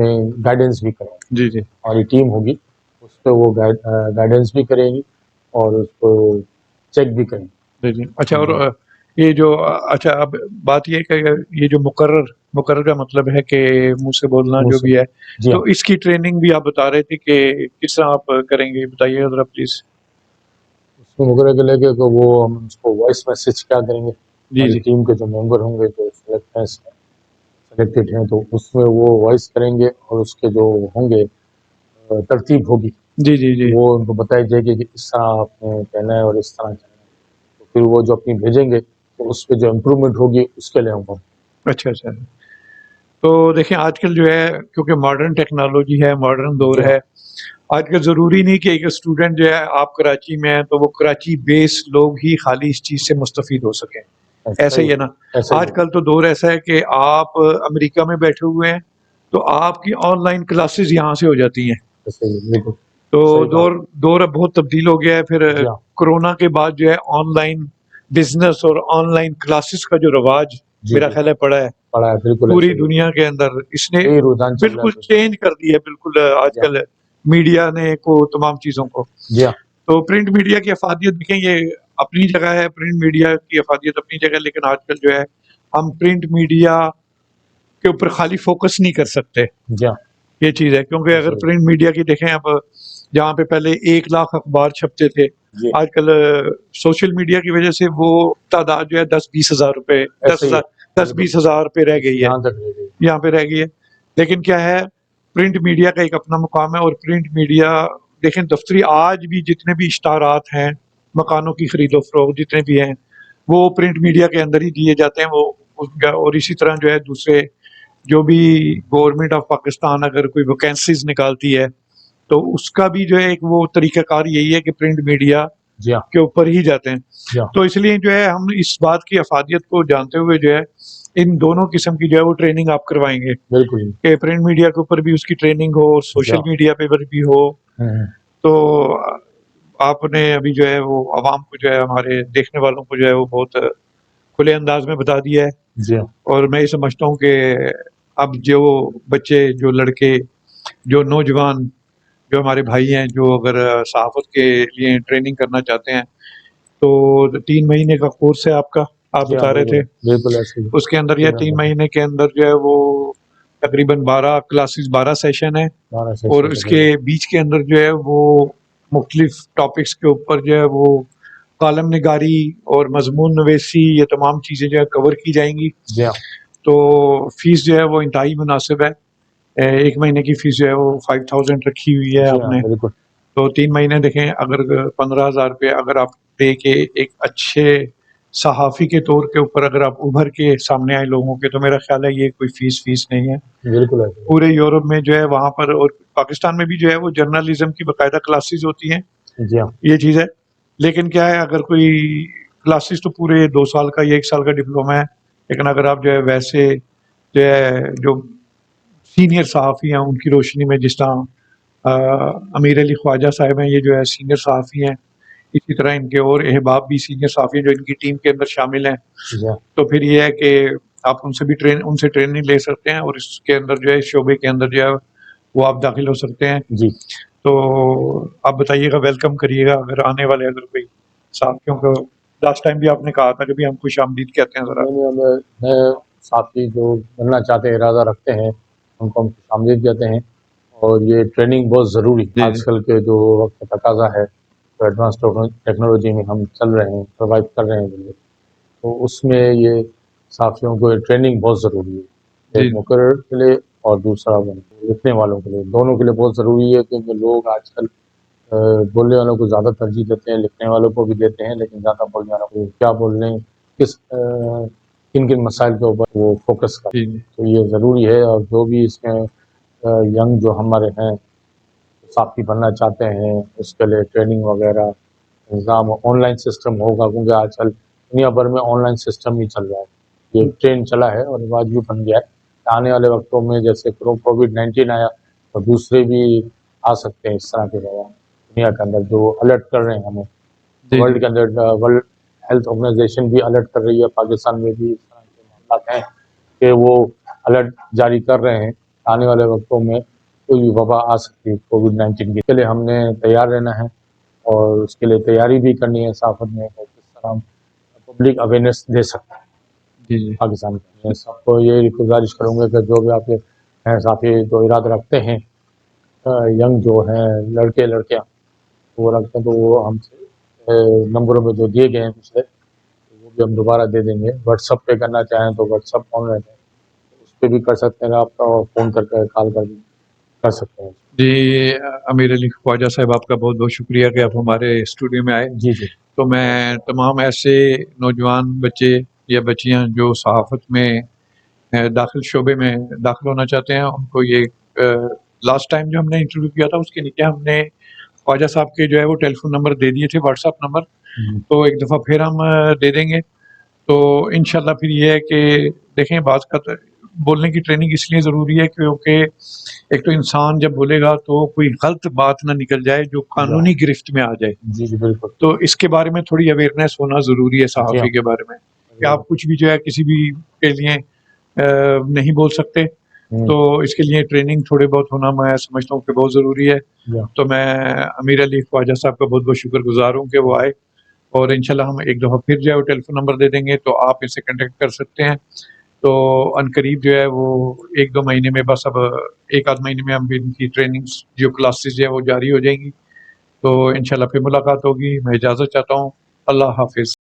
میں گائیڈنس بھی کریں گے. جی جی ہماری ٹیم ہوگی, اس پہ وہ گائیڈنس بھی کرے گی اور اس کو چیک بھی کریں گے. جی جی. اچھا, اور یہ جو اچھا اب بات یہ کہ یہ جو مقرر کا مطلب ہے کہ منہ سے بولنا جو بھی ہے, جی تو ہاں, اس کی ٹریننگ بھی آپ بتا رہے تھے کہ کس طرح آپ کریں گے, بتائیے ذرا پلیز. اس میں مقرر کے لے کے تو وہ ہم اس کو وائس میسج کیا کریں گے. جی ہماری جی ٹیم کے جو ممبر ہوں گے جو سلیکٹڈ ہیں تو اس میں وہ وائس کریں گے, اور اس کے جو ہوں گے ترتیب ہوگی جی جی جی. وہ ان کو بتائی جائے گی کہ اس طرح آپ نے کہنا ہے اور اس طرح کہنا ہے. تو پھر وہ جو اپنی بھیجیں گے تو اس پہ جو امپرومنٹ ہوگی اس کے لیے ہم اچھا اچھا. تو دیکھیں آج کل جو ہے کیونکہ ماڈرن ٹیکنالوجی ہے, ماڈرن دور جی ہاں, ہے, آج کل ضروری نہیں کہ ایک اسٹوڈنٹ جو ہے آپ کراچی میں ہیں تو وہ کراچی بیس لوگ ہی خالی اس چیز سے مستفید ہو سکیں. ایسا ہی ہے نا, ایسا ہی آج کل تو دور ایسا ہے کہ آپ امریکہ میں بیٹھے ہوئے ہیں تو آپ کی آن لائن کلاسز یہاں سے ہو جاتی ہیں. ایسا ہی بالکل تو صحیح بات. دور اب بہت تبدیل ہو گیا ہے. پھر جی ہاں, کورونا کے بعد جو ہے آن لائن بزنس اور آن لائن کلاسز کا جو رواج جی میرا جی خیال ہے پڑا ہے پڑھا ہے, بالکل پوری ایسا ہی دنیا کے اندر, اس نے یہی رجحان چل رہا بالکل ہے. چینج کر دی ہے بالکل آج جی ہاں, کل میڈیا نے کو تمام چیزوں کو. جی ہاں, تو پرنٹ میڈیا کی افادیت دیکھیں یہ اپنی جگہ ہے, پرنٹ میڈیا کی افادیت اپنی جگہ ہے, لیکن آج کل جو ہے ہم پرنٹ میڈیا کے اوپر خالی فوکس نہیں کر سکتے. جی ہاں, یہ چیز ہے کیونکہ ایسا اگر ہی. پرنٹ میڈیا کی دیکھیں اب جہاں پہ پہلے 1 لاکھ اخبار چھپتے تھے, جی آج کل سوشل میڈیا کی وجہ سے وہ تعداد جو ہے 10-20 ہزار روپے ایسا ہی ہے, 10-20 ہزار پہ رہ گئی ہے, یہاں تک رہ گئی. یہاں پہ رہ گئی ہے. لیکن کیا ہے, پرنٹ میڈیا کا ایک اپنا مقام ہے, اور پرنٹ میڈیا دیکھیں دفتری آج بھی جتنے بھی اشتہارات ہیں, مکانوں کی خرید و فروخت جتنے بھی ہیں وہ پرنٹ میڈیا کے اندر ہی دیے جاتے ہیں. وہ اور اسی طرح جو ہے دوسرے جو بھی گورنمنٹ آف پاکستان اگر کوئی ویکینسیز نکالتی ہے تو اس کا بھی جو ہے ایک وہ طریقہ کار یہی ہے کہ پرنٹ میڈیا جی ہاں, کے اوپر ہی جاتے ہیں. جی ہاں, تو اس لیے جو ہے ہم اس بات کی افادیت کو جانتے ہوئے جو ہے ان دونوں قسم کی جو ہے وہ ٹریننگ آپ کروائیں گے بالکل. کہ پرنٹ میڈیا کے اوپر بھی اس کی ٹریننگ ہو اور جی سوشل ہاں, میڈیا پہ بھی ہو. ہوں, تو آپ نے ابھی جو ہے وہ عوام کو جو ہے ہمارے دیکھنے والوں کو جو ہے وہ بہت کھلے انداز میں بتا دیا ہے. جی ہاں, اور میں یہ سمجھتا ہوں کہ اب جو بچے جو لڑکے جو نوجوان جو ہمارے بھائی ہیں جو اگر صحافت کے لیے ٹریننگ کرنا چاہتے ہیں تو 3 مہینے کا کورس ہے آپ کا, آپ جی ہاں, بتا رہے تھے. بالکل ایسے ہی. اس کے اندر یہ 3 مہینے کے اندر جو ہے وہ تقریباً 12 کلاسز 12 سیشن ہے, اور اس کے بیچ کے اندر جو ہے وہ مختلف ٹاپکس کے اوپر جو ہے وہ کالم نگاری اور مضمون نویسی یہ تمام چیزیں جو ہے کور کی جائیں گی. جی ہاں, تو فیس جو ہے وہ انتہائی مناسب ہے. 1 مہینے کی فیس جو ہے وہ 5000 رکھی ہوئی ہے جی آپ ہاں, نے. بالکل. تو 3 مہینے دیکھیں اگر 15,000 روپے اگر آپ دے کے ایک اچھے صحافی کے طور کے اوپر اگر آپ ابھر کے سامنے آئے لوگوں کے, تو میرا خیال ہے یہ کوئی فیس نہیں ہے. بالکل ایسے پورے یورپ میں جو ہے وہاں پر اور پاکستان میں بھی جو ہے وہ جرنلزم کی باقاعدہ کلاسز ہوتی ہیں. ہی. جی ہاں, یہ چیز ہے. لیکن کیا ہے اگر کوئی کلاسز تو پورے 2 سال کا یا 1 سال کا ڈپلوما ہے, لیکن اگر آپ جو ہے ویسے جو ہے جو سینئر صحافی ہیں ان کی روشنی میں جس طرح امیر علی خواجہ صاحب ہیں, یہ جو ہے سینئر صحافی ہیں, اسی طرح ان کے اور احباب بھی سینئر صحافی ہیں جو ان کی ٹیم کے اندر شامل ہیں. جی ہاں, تو پھر یہ ہے کہ آپ ان سے بھی ان سے ٹریننگ لے سکتے ہیں, اور اس کے اندر جو ہے اس شعبے کے اندر جو ہے وہ آپ داخل ہو سکتے ہیں. جی تو آپ بتائیے گا, ویلکم کریے گا اگر آنے والے اگر کوئی صاحب, کیونکہ لاسٹ ٹائم بھی آپ نے کہا تھا کہ بھی ہم خوش آمدید کہتے ہیں ذرا. میں ساتھی جو بننا چاہتے ہیں, ارادہ رکھتے ہیں, ان کو ہم خوش آمدید کہتے ہیں. اور یہ ٹریننگ بہت ضروری ہے آج کل کے جو وقت کا تقاضا ہے, تو ایڈوانس ٹیکنالوجی میں ہم چل رہے ہیں, پرووائڈ کر رہے ہیں, تو اس میں یہ صحافیوں کو ٹریننگ بہت ضروری ہے. ایک مقرر کے لیے اور دوسرا لکھنے والوں کے لیے, دونوں کے لیے بہت ضروری ہے, کیونکہ لوگ آج کل بولنے والوں کو زیادہ ترجیح دیتے ہیں, لکھنے والوں کو بھی دیتے ہیں, لیکن زیادہ بولنے والوں کو کیا بول رہے ہیں, کن کن مسائل کے اوپر وہ فوکس کریں. تو یہ ضروری ہے. اور جو بھی اس میں ینگ جو ہمارے ہیں صحافی بننا چاہتے ہیں, اس کے لیے ٹریننگ وغیرہ نظام آن لائن سسٹم ہوگا, کیونکہ آج کل دنیا بھر میں آن لائن سسٹم ہی چل رہا ہے. یہ ٹرینڈ چلا ہے اور رواج بھی بن گیا ہے. آنے والے وقتوں میں جیسے کووڈ-19 آیا تو دوسرے بھی آ سکتے ہیں اس طرح کے دنیا کے اندر جو الرٹ کر رہے ہیں ہمیں. ورلڈ کے اندر ورلڈ ہیلتھ آرگنائزیشن بھی الرٹ کر رہی ہے, پاکستان میں بھی اس طرح کے معاملات ہیں کہ وہ الرٹ جاری کر رہے ہیں آنے والے وقتوں میں کوئی بھی وبا آ سکتی ہے کووڈ-19 کی. اس کے لیے ہم نے تیار رہنا ہے اور اس کے لیے تیاری بھی کرنی ہے صحافت میں اور کس طرح ہم پبلک اویئرنیس دے سکتے ہیں جی جی پاکستان میں. میں سب کو یہ گزارش کروں گا کہ جو بھی آپ کے ساتھی جو ارادہ رکھتے ہیں ینگ جو ہیں لڑکے لڑکیاں وہ رکھتے ہیں تو وہ ہم سے نمبروں میں جو دیے گئے ہیں پچھلے وہ بھی ہم دوبارہ دے دیں گے. واٹس ایپ پہ کرنا چاہیں تو واٹس ایپ آن رہتے ہیں, اس پہ بھی کر سکتے ہیں آپ کا, فون کر کے کال کر بھی کر سکتے ہیں. جی امیر علی خواجہ صاحب آپ کا بہت بہت شکریہ کہ آپ ہمارے اسٹوڈیو میں آئے. جی جی تو میں تمام ایسے نوجوان بچے یا بچیاں جو صحافت میں داخل شعبے میں داخل ہونا چاہتے ہیں ان کو یہ لاسٹ ٹائم جو ہم نے انٹرویو کیا تھا اس کے نیچے ہم نے خواجہ صاحب کے جو ہے وہ ٹیلی فون نمبر دے دیے تھے, واٹس ایپ نمبر, تو ایک دفعہ پھر ہم دے دیں گے. تو انشاءاللہ پھر یہ ہے کہ دیکھیں بعض کا بولنے کی ٹریننگ اس لیے ضروری ہے کیونکہ ایک تو انسان جب بولے گا تو کوئی غلط بات نہ نکل جائے جو قانونی گرفت میں آ جائے. جی جی بالکل. تو اس کے بارے میں تھوڑی اویئرنیس ہونا ضروری ہے صحافی کے بارے میں کہ آپ کچھ بھی جو ہے کسی بھی کے لیے نہیں بول سکتے. تو اس کے لیے ٹریننگ تھوڑے بہت ہونا میں سمجھتا ہوں کہ بہت ضروری ہے. تو میں امیر علی خواجہ صاحب کا بہت بہت شکر گزار ہوں کہ وہ آئے, اور انشاءاللہ ہم ایک دفعہ پھر جو ہے وہ ٹیلی فون نمبر دے دیں گے تو آپ اس سے کنٹیکٹ کر سکتے ہیں. تو ان قریب جو ہے وہ 1-2 مہینے میں, بس اب 1-8 مہینے میں ہم بھی ان کی ٹریننگز جو کلاسز ہیں وہ جاری ہو جائیں گی. تو انشاءاللہ پھر ملاقات ہوگی. میں اجازت چاہتا ہوں. اللہ حافظ.